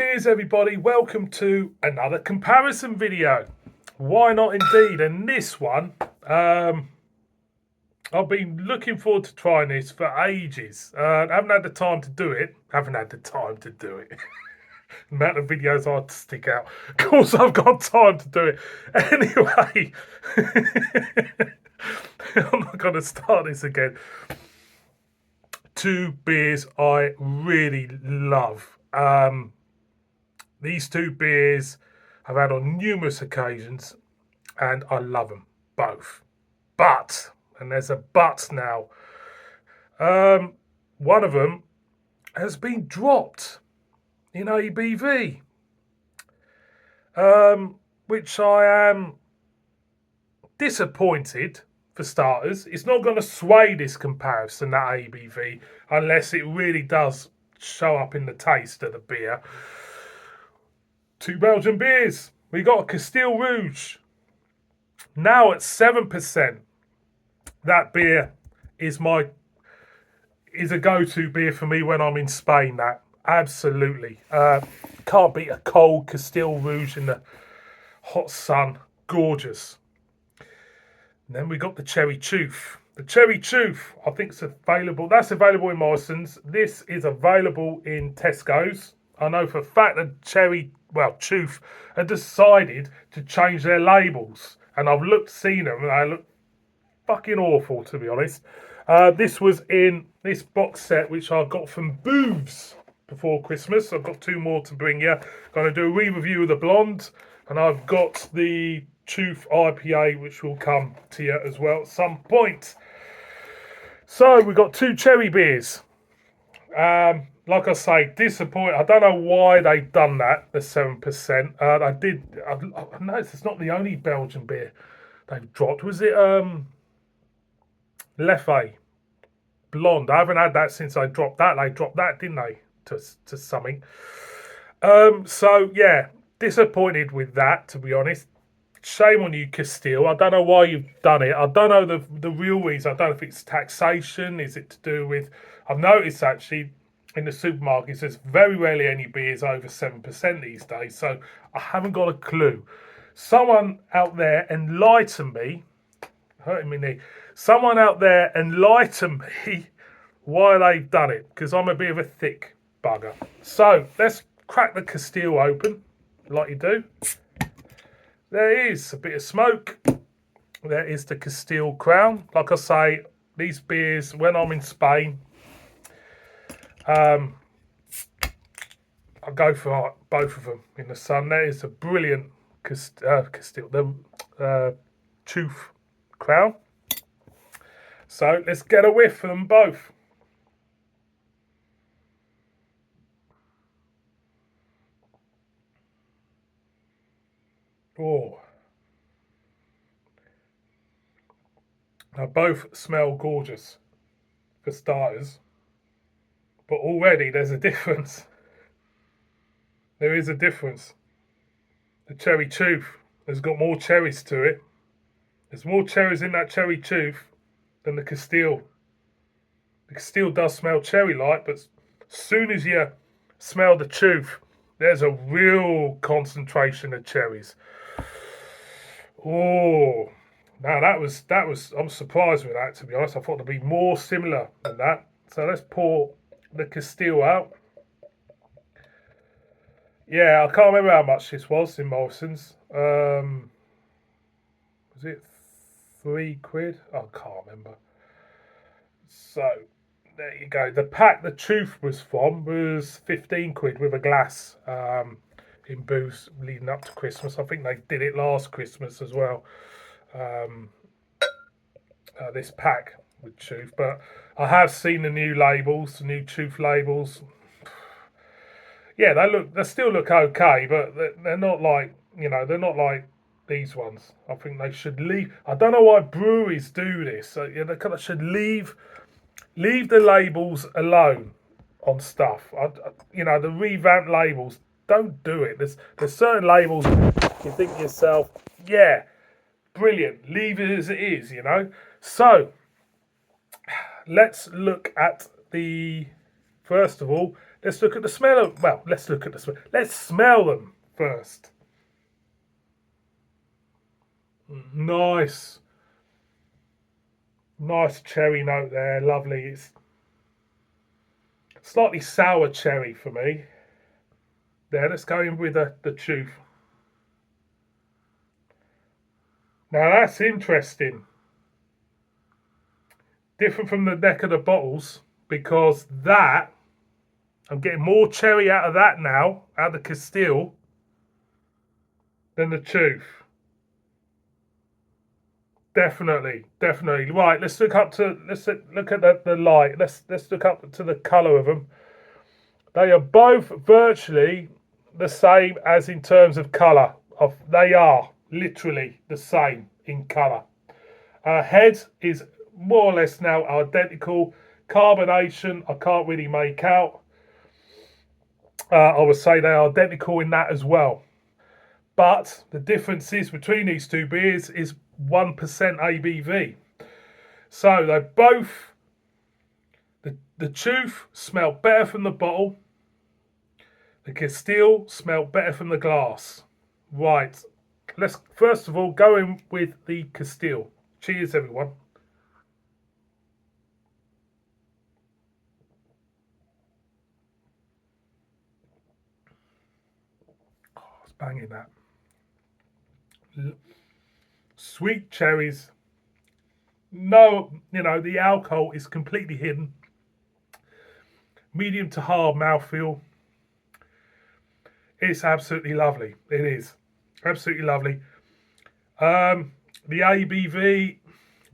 Cheers everybody, welcome to another comparison video. Why not indeed? And this one, I've been looking forward to trying this for ages. I haven't had the time to do it. The amount of videos I had to stick out. Of course I've got time to do it. Anyway, I'm not going to start this again. Two beers I really love. These two beers I've had on numerous occasions and I love them both. But, and there's a but now, one of them has been dropped in ABV, which I am disappointed. For starters, it's not going to sway this comparison, that ABV, unless it really does show up in the taste of the beer. Two Belgian beers. We got a Kasteel Rouge, now at 7%. That beer is a go-to beer for me when I'm in Spain. That absolutely can't beat a cold Kasteel Rouge in the hot sun. Gorgeous. And then we got the Cherry Chouffe. The Cherry Chouffe, I think, is available. That's available in Morrison's. This is available in Tesco's. I know for a fact that Chouffe had decided to change their labels, and I've seen them, and they look fucking awful, to be honest. This was in this box set which I got from Booths before Christmas. I've got two more to bring you. Going to do a re-review of the blonde, and I've got the Chouffe IPA, which will come to you as well at some point. So we've got two cherry beers. Like I say, disappointed. I don't know why they've done that, the 7%. I noticed it's not the only Belgian beer they've dropped. Was it Leffe Blonde? I haven't had that since I dropped that. They dropped that, didn't they? To something. So yeah, disappointed with that, to be honest. Shame on you, Kasteel. I don't know why you've done it. I don't know the real reason. I don't know if it's taxation. Is it to do with... I've noticed, actually, in the supermarkets, there's very rarely any beers over 7% these days. So I haven't got a clue. Someone out there enlighten me. Hurting me knee. Someone out there enlighten me why they've done it. Because I'm a bit of a thick bugger. So let's crack the Kasteel open, like you do. There is a bit of smoke. There is the Kasteel Crown. Like I say, these beers, when I'm in Spain, I go for both of them in the sun. There is a brilliant Kasteel, the Chouffe Crown. So let's get a whiff of them both. Oh, now both smell gorgeous for starters, but already there's a difference. There is a difference. The Cherry Chouffe has got more cherries to it. There's more cherries in that Cherry Chouffe than the Kasteel. The Kasteel does smell cherry-like, but as soon as you smell the Chouffe, there's a real concentration of cherries. Oh, now that was. I'm surprised with that, to be honest. I thought it'd be more similar than that. So let's pour the Kasteel out. Yeah, I can't remember how much this was in Morrison's. Was it £3? I can't remember. So there you go. The pack the Chouffe was from was £15 with a glass. In Booths leading up to Christmas. I think they did it last Christmas as well. This pack with Chouffe, but I have seen the new labels, the new Chouffe labels. Yeah, they still look okay, but they're not like, they're not like these ones. I think they should leave. I don't know why breweries do this. They should leave the labels alone on stuff. The revamped labels. Don't do it. There's certain labels you think to yourself, yeah, brilliant. Leave it as it is, So let's look at first of all, Let's look at the smell of. Well, let's look at the smell. Let's smell them first. Nice, nice cherry note there. Lovely. It's slightly sour cherry for me. There, let's go in with the Chouffe. Now that's interesting. Different from the neck of the bottles because that I'm getting more cherry out of that now, out of the Kasteel, than the Chouffe. Definitely, definitely. Right, let's look at the light. Let's look up to the colour of them. They are both virtually the same as in terms of colour. They are literally the same in colour. Head is more or less now identical. Carbonation, I can't really make out. I would say they are identical in that as well. But the differences between these two beers is 1% ABV. So they both, the Chouffe smell better from the bottle. The Kasteel smell better from the glass. Right, let's first of all go in with the Kasteel. Cheers, everyone. Oh, it's banging that. Sweet cherries. No, the alcohol is completely hidden. Medium to hard mouthfeel. It's absolutely lovely. It is absolutely lovely. The ABV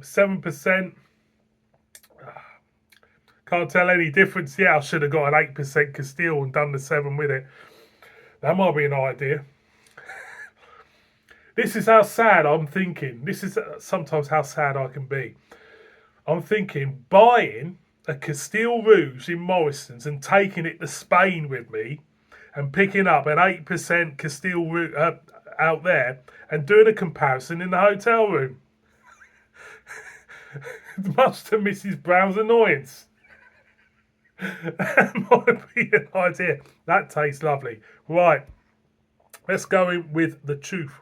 7%. Can't tell any difference yet. I should have got an 8% Kasteel and done the 7 with it. That might be an idea. This is how sad I'm thinking. This is sometimes how sad I can be. I'm thinking buying a Kasteel Rouge in Morrison's and taking it to Spain with me and picking up an 8% Kasteel Rouge out there and doing a comparison in the hotel room. Much to Mrs. Brown's annoyance. That might be an idea. That tastes lovely. Right, let's go in with the Chouffe.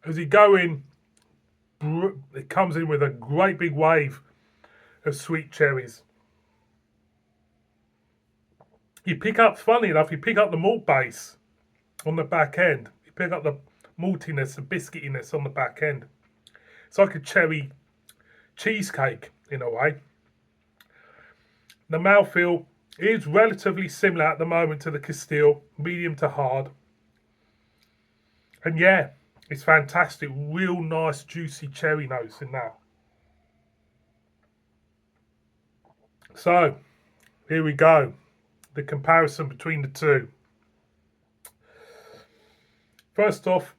As you go in, it comes in with a great big wave of sweet cherries. You pick up, funny enough, you pick up the malt base on the back end. You pick up the maltiness, the biscuitiness on the back end. It's like a cherry cheesecake in a way. The mouthfeel is relatively similar at the moment to the Kasteel, medium to hard. And yeah, it's fantastic. Real nice, juicy cherry notes in that. So, here we go. The comparison between the two. First off,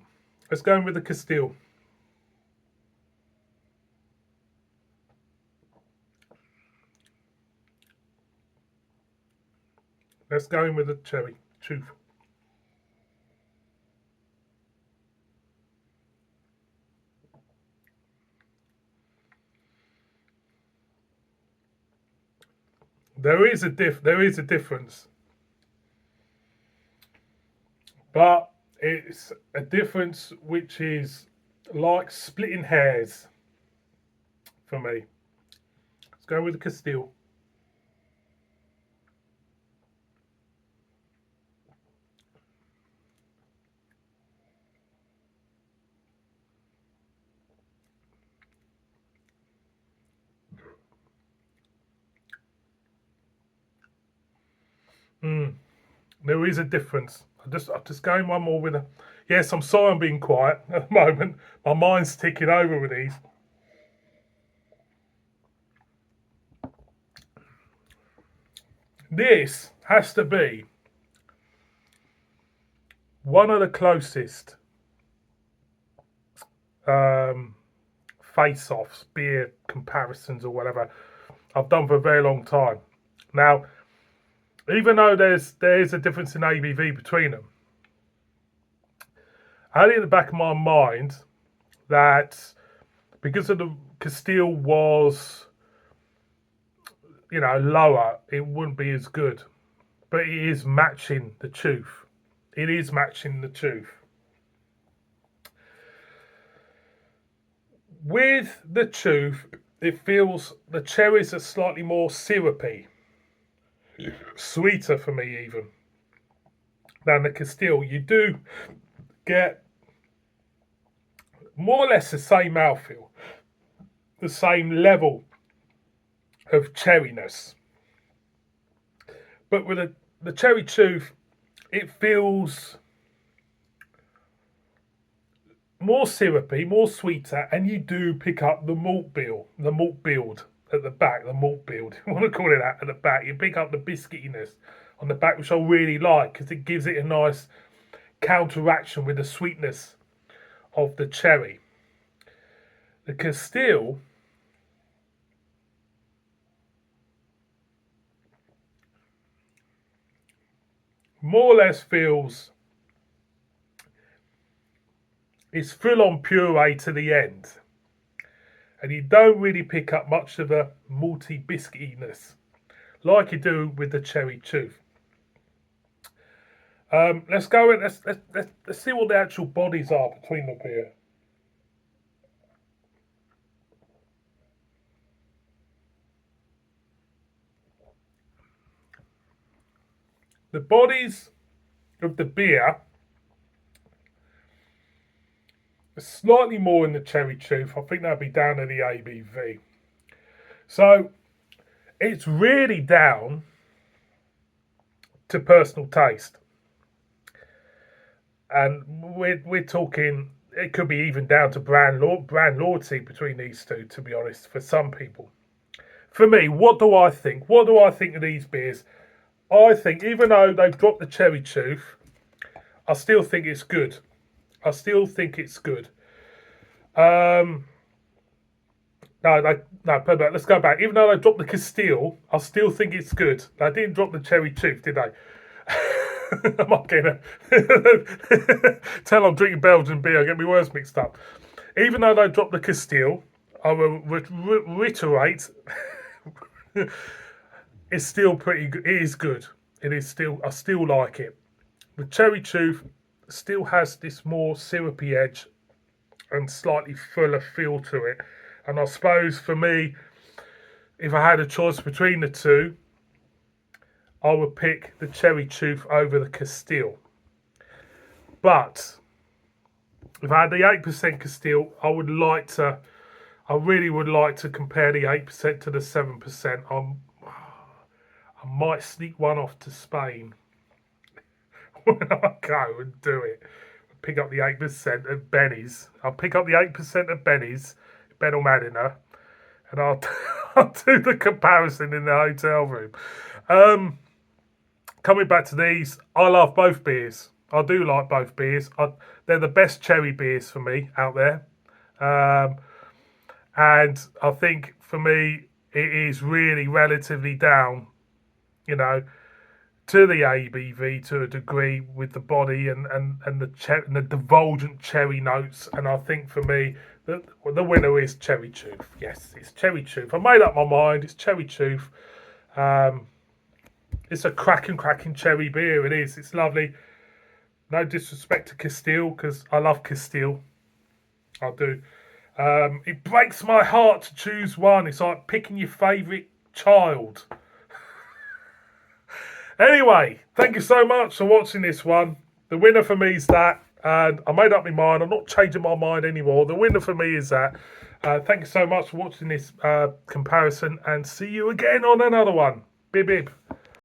let's go in with the Kasteel. Let's go in with the cherry. Chouffe. There is a difference, but it's a difference which is like splitting hairs for me. Let's go with the Kasteel. There is a difference. I'm just going one more with a. Yes, I'm sorry I'm being quiet at the moment. My mind's ticking over with these. This has to be one of the closest face-offs, beer comparisons or whatever I've done for a very long time. Now, even though there is a difference in ABV between them, I had it in the back of my mind that because of the Kasteel was, lower, it wouldn't be as good. But it is matching the Chouffe. It is matching the Chouffe. With the Chouffe, it feels the cherries are slightly more syrupy, sweeter for me even than the Kasteel. You do get more or less the same mouthfeel, the same level of cherryness. But with the cherry Chouffe, it feels more syrupy, more sweeter, and you do pick up the malt build at the back, the malt build, you want to call it that, at the back. You pick up the biscuitiness on the back, which I really like because it gives it a nice counteraction with the sweetness of the cherry. The Kasteel more or less feels it's full on puree to the end. And you don't really pick up much of a malty biscuitiness like you do with the cherry Chouffe. Let's go and let's see what the actual bodies are between them here. The bodies of the beer are slightly more in the cherry Chouffe. I think that'd be down to the ABV. So it's really down to personal taste. And we're talking, it could be even down to brand loyalty between these two, to be honest, for some people. For me, what do I think? What do I think of these beers? I think even though they've dropped the cherry Chouffe, I still think it's good. I still think it's good. No, let's go back. Even though they dropped the Kasteel, I still think it's good. They didn't drop the cherry Chouffe, did they? I'm not getting it. Tell I'm drinking Belgian beer. I get my words mixed up. Even though they dropped the Kasteel, I will reiterate, it's still pretty good. It is good. It is still. I still like it. The cherry Chouffe still has this more syrupy edge and slightly fuller feel to it. And I suppose for me, if I had a choice between the two, I would pick the cherry Chouffe over the Kasteel. But if I had the 8% Kasteel, I really would like to compare the 8% to the 7%. I might sneak one off to Spain when I go and do it. Pick up the 8% at Benny's. I'll pick up the 8% at Benny's, Ben Madina, and I'll do the comparison in the hotel room. Coming back to these, I love both beers. I do like both beers. They're the best cherry beers for me out there. And I think for me, it is really relatively down, to the ABV to a degree with the body and the divulgent cherry notes. And I think for me, the winner is cherry Chouffe. Yes, it's cherry Chouffe. I made up my mind. It's cherry Chouffe. It's a cracking cherry beer. It is. It's lovely. No disrespect to Kasteel because I love Kasteel. I do. It breaks my heart to choose one. It's like picking your favourite child. Anyway, thank you so much for watching this one. The winner for me is that. And I made up my mind. I'm not changing my mind anymore. The winner for me is that. Thank you so much for watching this comparison. And see you again on another one. Bib bib.